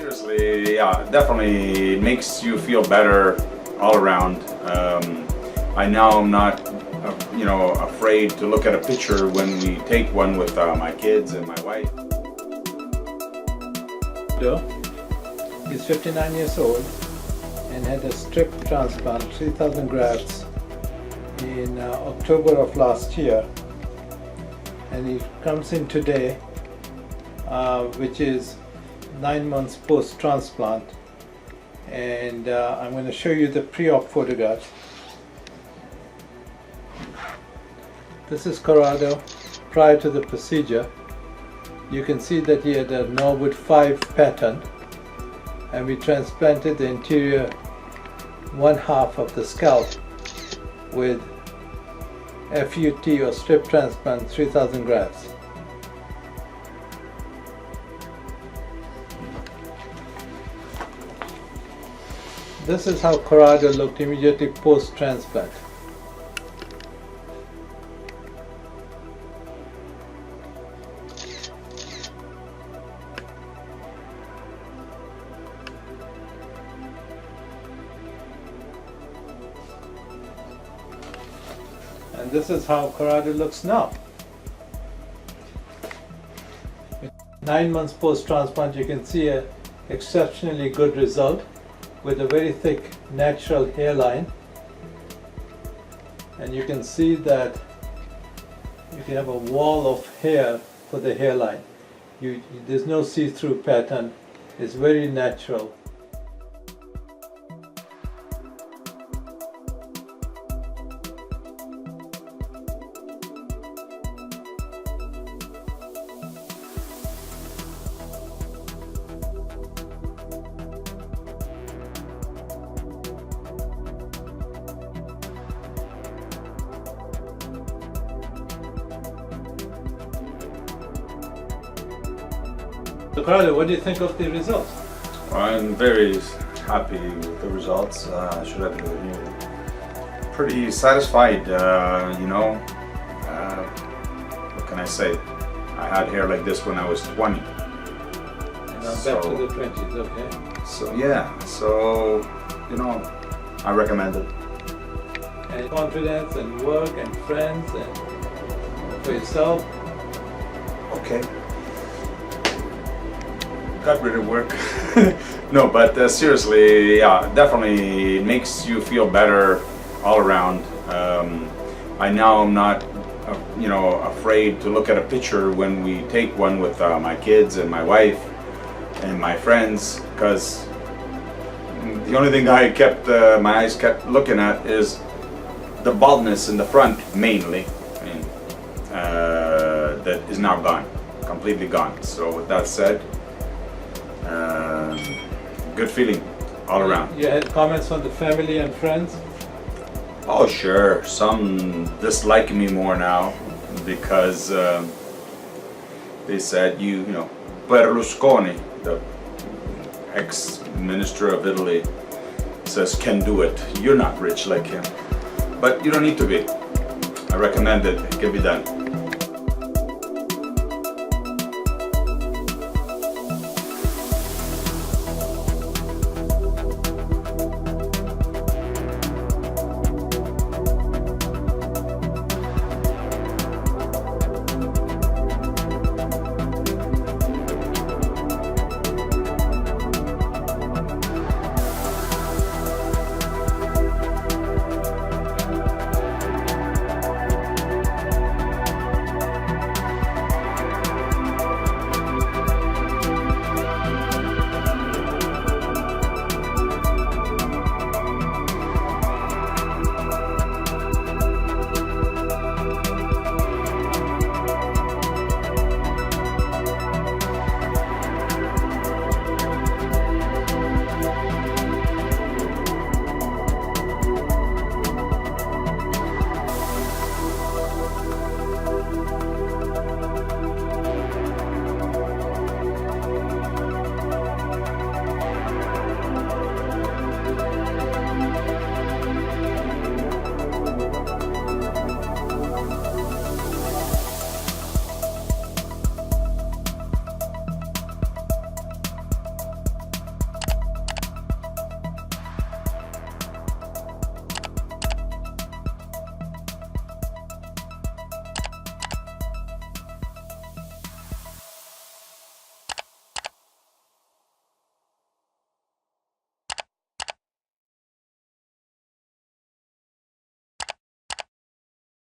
Seriously, yeah, definitely makes you feel better all around. I now am not, afraid to look at a picture when we take one with my kids and my wife. He's 59 years old and had a strip transplant, 3,000 grafts, in October of last year. And he comes in today, which is 9 months post-transplant. And I'm going to show you the pre-op photographs. This is Corrado prior to the procedure. You can see that he had a Norwood 5 pattern, and we transplanted the interior one half of the scalp with FUT or strip transplant 3,000 grafts. This is how Corrado looked immediately post-transplant. And this is how Corrado looks now. 9 months post-transplant, you can see an exceptionally good result with a very thick natural hairline. And you can see that you can have a wall of hair for the hairline. There's no see-through pattern. It's very natural. So Corrado, what do you think of the results? I'm very happy with the results. I should have been pretty satisfied. What can I say? I had hair like this when I was 20. And now back to the 20s, okay. So yeah, I recommend it. And confidence and work and friends and for yourself. Okay. Got rid of work. No, but seriously, yeah, definitely makes you feel better all around. I now am not, afraid to look at a picture when we take one with my kids and my wife and my friends, because the only thing my eyes kept looking at is the baldness in the front, mainly. That is now gone, completely gone. So with that said, good feeling all around. You had comments from the family and friends? Oh sure, some dislike me more now because they said Berlusconi, the ex-minister of Italy, says can do it. You're not rich like him. But you don't need to be. I recommend it. It can be done.